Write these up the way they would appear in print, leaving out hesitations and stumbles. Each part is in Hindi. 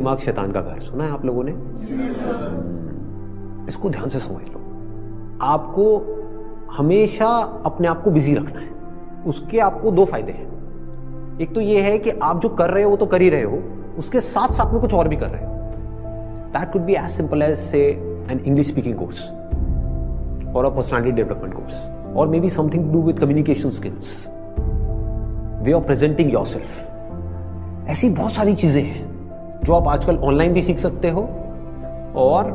दिमाग शैतान का घर सुना है आप लोगों ने? इसको ध्यान से समझ लो। आपको हमेशा अपने आप को बिजी रखना है। उसके आपको दो फायदे हैं। एक तो ये है कि आप जो कर रहे हो वो तो कर ही रहे हो, उसके साथ साथ में कुछ और भी कर रहे हो। That could be as simple as say an English speaking course और अ पर्सनालिटी डेवलपमेंट कोर्स और maybe something to do with communication skills, way of presenting yourself. ऐसी बहुत सारी चीजें हैं जो आप आजकल ऑनलाइन भी सीख सकते हो और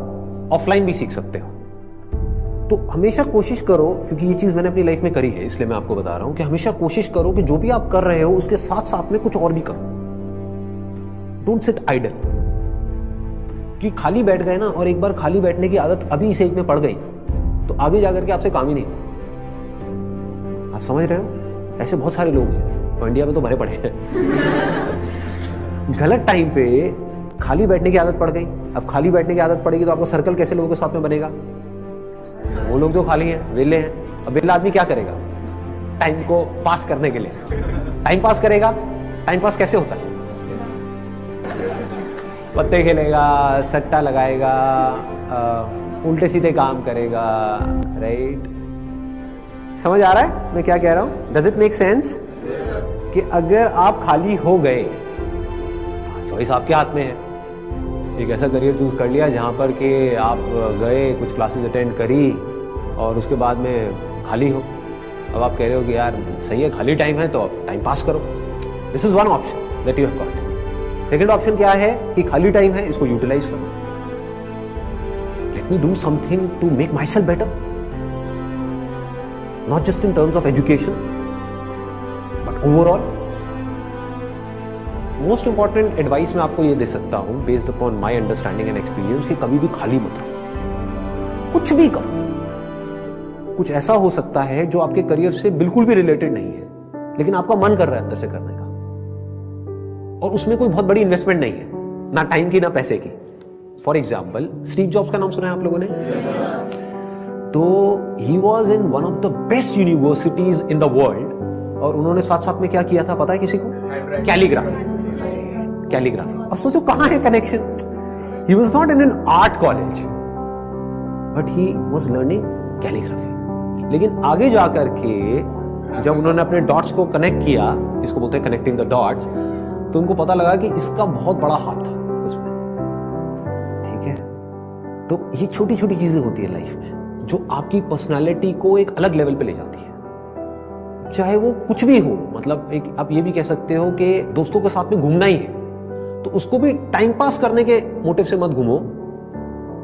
ऑफलाइन भी सीख सकते हो। तो हमेशा कोशिश करो, क्योंकि ये चीज मैंने अपनी लाइफ में करी है इसलिए मैं आपको बता रहा हूं कि हमेशा कोशिश करो कि जो भी आप कर रहे हो उसके साथ साथ में कुछ और भी करो। Don't sit idle. कि खाली बैठ गए ना, और एक बार खाली बैठने की आदत अभी इस एज में पड़ गई तो आगे जाकर के आपसे काम ही नहीं। आप समझ रहे हो? ऐसे बहुत सारे लोग हैं और इंडिया में तो भरे पड़े हैं। गलत टाइम पे खाली बैठने की आदत पड़ गई। अब खाली बैठने की आदत पड़ेगी तो आपको सर्कल कैसे लोगों के साथ में बनेगा? वो लोग जो खाली हैं, वेले हैं। अब वेला आदमी क्या करेगा टाइम को पास करने के लिए? टाइम पास करेगा। टाइम पास कैसे होता है? पत्ते खेलेगा, सट्टा लगाएगा, उल्टे सीधे काम करेगा। राइट? समझ आ रहा है मैं क्या कह रहा हूं? Does it make sense? कि अगर आप खाली हो गए, चॉइस आपके हाथ में है। एक ऐसा करियर चूज कर लिया जहां पर कि आप गए, कुछ क्लासेस अटेंड करी और उसके बाद में खाली हो। अब आप कह रहे हो कि यार सही है, खाली टाइम है तो आप टाइम पास करो। This is one option that you have got. Second option क्या है कि खाली टाइम है, इसको यूटिलाइज करो। Let me do something to make myself better, not just in terms of education but overall. Most important advice मैं आपको ये दे सकता हूं based upon my understanding and experience कि कभी भी खाली मत रहो, कुछ भी करो। कुछ ऐसा हो सकता है जो आपके करियर से बिल्कुल भी रिलेटेड नहीं है, लेकिन आपका मन कर रहा है अंदर से करने का, और उसमें कोई बहुत बड़ी इन्वेस्टमेंट नहीं है, ना टाइम की ना पैसे की। फॉर एग्जाम्पल, स्टीव जॉब्स का नाम सुना है आप लोगों ने? तो he was in one of the best universities in the world, और उन्होंने साथ साथ में क्या किया था पता है किसी को? कैलीग्राफी। कैलीग्राफी। अब सोचो कहां है connection? He was not in an art college but he was learning calligraphy. लेकिन आगे जाकर के जब उन्होंने अपने डॉट्स को कनेक्ट किया, इसको बोलते हैं कनेक्टिंग द डॉट्स, तो उनको पता लगा कि इसका बहुत बड़ा हाथ था उसमें। ठीक है? तो ये छोटी छोटी चीजें होती है लाइफ में जो आपकी पर्सनालिटी को एक अलग लेवल पे ले जाती है। चाहे वो कुछ भी हो, मतलब एक आप ये भी कह सकते हो कि दोस्तों के साथ में घूमना ही है तो उसको भी टाइम पास करने के मोटिव से मत घूमो,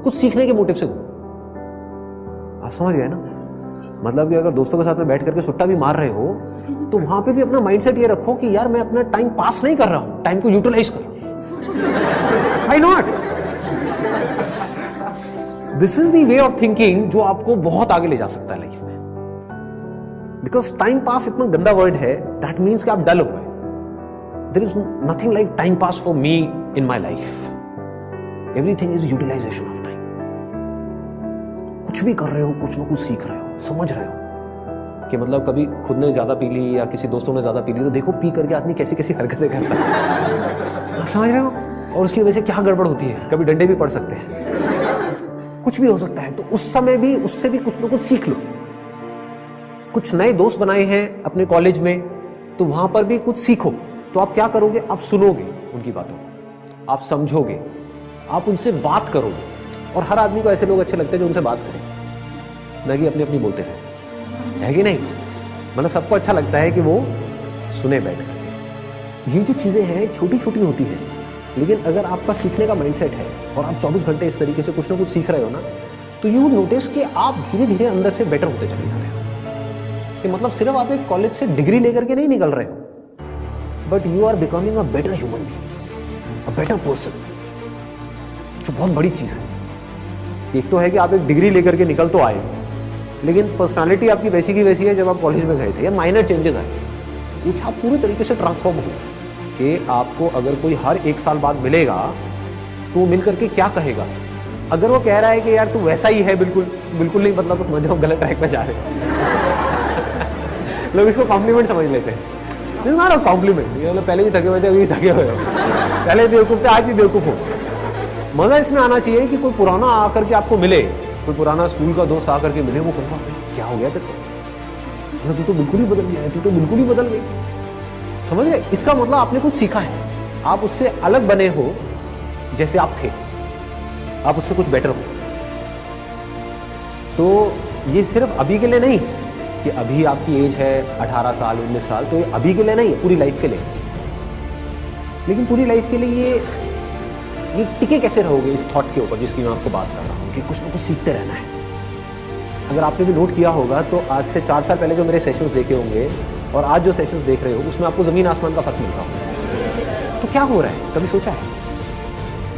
कुछ सीखने के मोटिव से घूमो। आप समझ गए ना? मतलब कि अगर दोस्तों के साथ में बैठ करके सुट्टा भी मार रहे हो तो वहां पे भी अपना माइंडसेट ये रखो कि यार मैं अपना टाइम पास नहीं कर रहा हूं, टाइम को यूटिलाइज कर रहा हूं। Why not? This is the way of thinking जो आपको बहुत आगे ले जा सकता है लाइफ में। बिकॉज टाइम पास इतना गंदा वर्ड है, दैट मीन्स कि आप डल हो गए। There is nothing like time pass for me in my life. Everything is utilization of time. कुछ भी कर रहे हो, कुछ ना कुछ सीख रहे हो, समझ रहे हो कि मतलब कभी खुद ने ज्यादा पी ली या किसी दोस्तों ने ज्यादा पी ली तो देखो पी करके आदमी कैसी कैसी हरकतें करता है। समझ रहे हो? और उसकी वजह से क्या गड़बड़ होती है, कभी डंडे भी पड़ सकते हैं, कुछ भी हो सकता है। तो उस समय भी उससे भी कुछ ना कुछ सीख लो। कुछ नए दोस्त बनाए हैं अपने कॉलेज में तो वहां पर भी कुछ सीखो। तो आप क्या करोगे? आप सुनोगे उनकी बातों को, आप समझोगे, आप उनसे बात करोगे। और हर आदमी को ऐसे लोग अच्छे लगते हैं जो उनसे बात करें, ना कि अपनी अपनी बोलते रहे, है कि नहीं? मतलब सबको अच्छा लगता है कि वो सुने बैठ करके। ये जो चीजें हैं छोटी छोटी होती हैं, लेकिन अगर आपका सीखने का माइंडसेट है और आप 24 घंटे इस तरीके से कुछ ना कुछ सीख रहे हो ना, तो यू नोटिस कि आप धीरे धीरे अंदर से बेटर होते चले जा रहे हो। कि मतलब सिर्फ आप एक कॉलेज से डिग्री लेकर के नहीं निकल रहे हो, but you are becoming a better human being, a better person, जो बहुत बड़ी चीज है। एक तो है कि आप एक डिग्री लेकर के निकल तो आए, लेकिन पर्सनालिटी आपकी वैसी की वैसी है जब आप कॉलेज में गए थे, या माइनर चेंजेस आए। एक आप पूरी तरीके से ट्रांसफॉर्म हो कि आपको अगर कोई हर 1 साल बाद मिलेगा तो मिल करके क्या कहेगा? अगर वो कह रहा है कि यार तू वैसा ही है बिल्कुल, बिल्कुल नहीं बदला, तो समझो गलत ट्रैक पे जा रहे हैं। लोग इसको कॉम्प्लीमेंट समझ लेते हैं। This is not a compliment. ये पहले भी थके हुए थे, अभी भी थके हुए हो, पहले बेवकूफ थे, आज भी बेवकूफ हो। मजा इसमें आना चाहिए कि कोई पुराना आकर के आपको मिले, कोई पुराना स्कूल का दोस्त आकर के मिले, वो कहेगा भाई क्या हो गया तेरे को, तू तो बिल्कुल ही बदल गया है, तू तो बिल्कुल ही बदल गई। समझ गए? इसका मतलब आपने कुछ सीखा है, आप उससे अलग बने हो जैसे आप थे, आप उससे कुछ बेटर हो। तो ये सिर्फ अभी के लिए नहीं है कि अभी आपकी एज है 18 साल 19 साल, तो ये अभी के लिए नहीं है, पूरी लाइफ के लिए। लेकिन पूरी लाइफ के लिए ये टिके कैसे रहोगे इस थॉट के ऊपर जिसकी मैं आपको बात कर रहा हूँ कि कुछ ना कुछ सीखते रहना है। अगर आपने भी नोट किया होगा तो आज से 4 साल पहले जो मेरे सेशंस देखे होंगे और आज जो सेशंस देख रहे हो उसमें आपको ज़मीन आसमान का फर्क मिल रहा होगा। तो क्या हो रहा है, कभी सोचा है?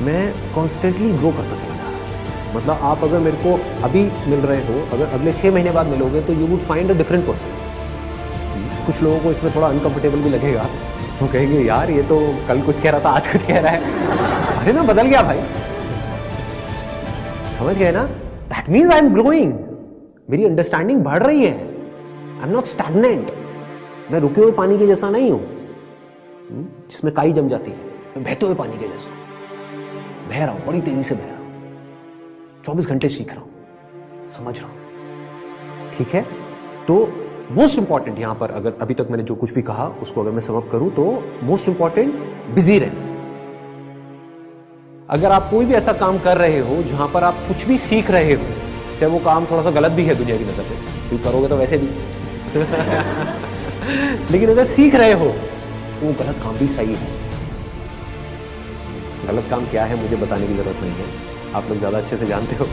मैं कॉन्स्टेंटली ग्रो करता चला जा रहा हूँ। मतलब आप अगर मेरे को अभी मिल रहे हो, अगर अगले 6 महीने बाद मिलोगे तो you would find a different person. कुछ लोगों को इसमें थोड़ा अनकंफर्टेबल भी लगेगा, वो कहेंगे यार ये तो कल कुछ कह रहा था आज कुछ कह रहा है। अरे ना बदल गया भाई, समझ गए ना? That means I am growing, मेरी अंडरस्टैंडिंग बढ़ रही है। आई एम नॉट स्टैग्नेंट, मैं रुके हुए पानी के जैसा नहीं हूं जिसमें काई जम जाती है। मैं बहते हुए पानी के जैसा बह रहा हूं, बड़ी तेजी से बह रहा हूं, 24 घंटे सीख रहा हूं, समझ रहा हूं। ठीक है? तो मोस्ट इंपॉर्टेंट यहां पर, अगर अभी तक मैंने जो कुछ भी कहा उसको अगर मैं सम अप करूं तो मोस्ट इंपॉर्टेंट बिजी रहना। अगर आप कोई भी ऐसा काम कर रहे हो जहां पर आप कुछ भी सीख रहे हो, चाहे वो काम थोड़ा सा गलत भी है दुनिया की नजर में, क्योंकि करोगे तो वैसे भी लेकिन अगर सीख रहे हो तो वो गलत काम भी सही है। गलत काम क्या है मुझे बताने की जरूरत नहीं है, आप लोग ज्यादा अच्छे से जानते हो।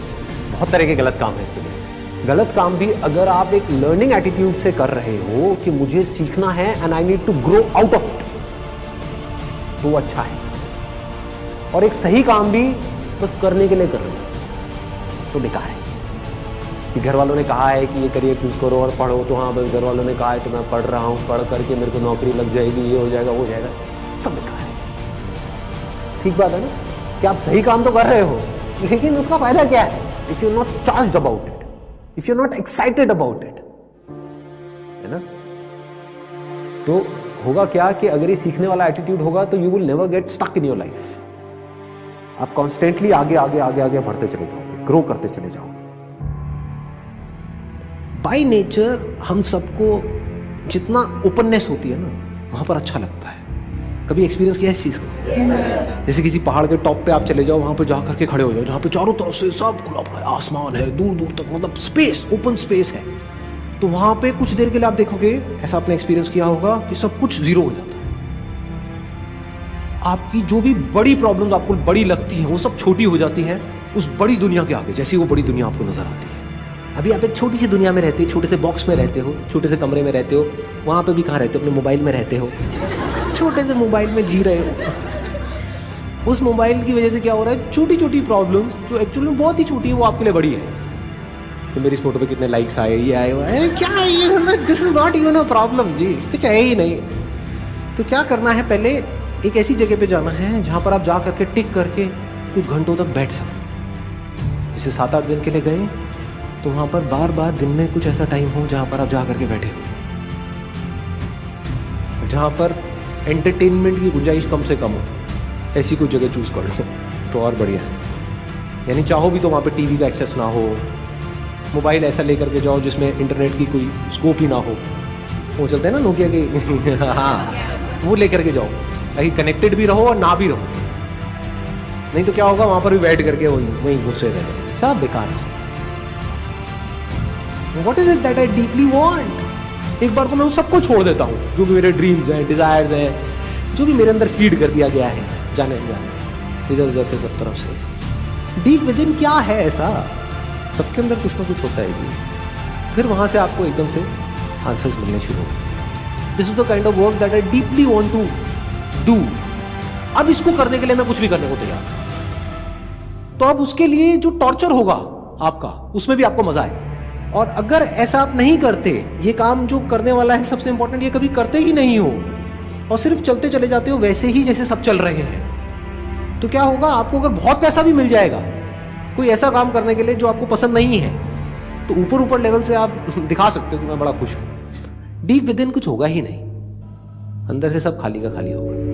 बहुत तरह के गलत काम है इस दुनिया में। गलत काम भी अगर आप एक लर्निंग एटीट्यूड से कर रहे हो कि मुझे सीखना है and I need to grow out of it, तो वो अच्छा है। और एक सही काम भी बस करने के लिए कर रहे हो तो बेकार है। कि घर वालों ने कहा है कि ये करियर चूज करो और पढ़ो, तो हाँ बस घर वालों ने कहा है तो मैं पढ़ रहा हूँ, पढ़ करके मेरे को नौकरी लग जाएगी, ये हो जाएगा वो हो जाएगा, सब बेकार है। ठीक बात है ना कि आप सही काम तो कर रहे हो लेकिन उसका फायदा क्या है if you not charged about it, if you not excited about it, है ना? तो होगा क्या कि अगर ये सीखने वाला एटीट्यूड होगा तो you will never get stuck in your life. आप कॉन्स्टेंटली आगे आगे आगे आगे बढ़ते चले जाओगे, ग्रो करते चले जाओगे। बाय नेचर हम सबको जितना ओपननेस होती है ना वहां पर अच्छा लगता है। कभी एक्सपीरियंस किया है इस चीज का? जैसे किसी पहाड़ के टॉप पे आप चले जाओ, वहां पे जा करके खड़े हो जाओ जहां पे चारों तरफ से सब खुला पड़ा है, आसमान है दूर दूर तक, मतलब स्पेस, ओपन स्पेस है। तो वहां पे कुछ देर के लिए आप देखोगे, ऐसा आपने एक्सपीरियंस किया होगा कि सब कुछ जीरो हो जाता है। आपकी जो भी बड़ी प्रॉब्लम्स आपको बड़ी लगती है वो सब छोटी हो जाती है उस बड़ी दुनिया के आगे, जैसी वो बड़ी दुनिया आपको नजर आती है। अभी आप एक छोटी सी दुनिया में रहते हो, छोटे से बॉक्स में रहते हो, छोटे से कमरे में रहते हो, वहां पे भी कहाँ रहते हो? अपने मोबाइल में रहते हो, छोटे से मोबाइल में जी रहे हो। उस मोबाइल की वजह से क्या हो रहा है, छोटी छोटी प्रॉब्लम्स जो एक्चुअली में बहुत ही छोटी है वो आपके लिए बड़ी है। तो मेरी इस फोटो पे कितने लाइक्स आए, ये आए, हुआ है क्या है ये, मतलब this is not even a problem जी, कुछ है ही नहीं। तो क्या करना है, पहले एक ऐसी जगह पे जाना है जहां पर आप जा करके टिक करके कुछ घंटों तक बैठ सको। जैसे 7-8 दिन के लिए गए तो वहां पर बार बार दिन में कुछ ऐसा टाइम हो जहां पर आप जा करके बैठे हो, जहां पर एंटरटेनमेंट की गुंजाइश कम से कम हो, ऐसी कोई जगह चूज कर लो तो और बढ़िया है। यानी चाहो भी तो वहाँ पे टीवी का एक्सेस ना हो, मोबाइल ऐसा लेकर के जाओ जिसमें इंटरनेट की कोई स्कोप ही ना हो, वो चलते हैं ना नोकिया के हाँ, वो लेकर के जाओ ताकि कनेक्टेड भी रहो और ना भी रहो। नहीं तो क्या होगा, वहाँ पर भी बैठ करके वहीं घुसे रहे, सब बेकार है। What is it that I deeply want? एक बार को मैं उन सबको छोड़ देता हूँ जो भी मेरे ड्रीम्स हैं, डिजायर्स हैं, जो भी मेरे अंदर फीड कर दिया गया है जाने इधर उधर से, सब तरफ से। डीप विद इन क्या है ऐसा, सबके अंदर कुछ ना कुछ होता है जी। फिर वहां से आपको एकदम से आंसर्स मिलने शुरू हो। This is the kind of work that I deeply want to do. अब इसको करने के लिए मैं कुछ भी करने को तैयार। तो अब उसके लिए जो टॉर्चर होगा आपका, उसमें भी आपको मजा आए। और अगर ऐसा आप नहीं करते, ये काम जो करने वाला है सबसे इंपॉर्टेंट, ये कभी करते ही नहीं हो और सिर्फ चलते चले जाते हो वैसे ही जैसे सब चल रहे हैं, तो क्या होगा, आपको अगर बहुत पैसा भी मिल जाएगा कोई ऐसा काम करने के लिए जो आपको पसंद नहीं है, तो ऊपर ऊपर लेवल से आप दिखा सकते हो कि मैं बड़ा खुश हूं, डीप विद इन कुछ होगा ही नहीं। अंदर से सब खाली का खाली होगा।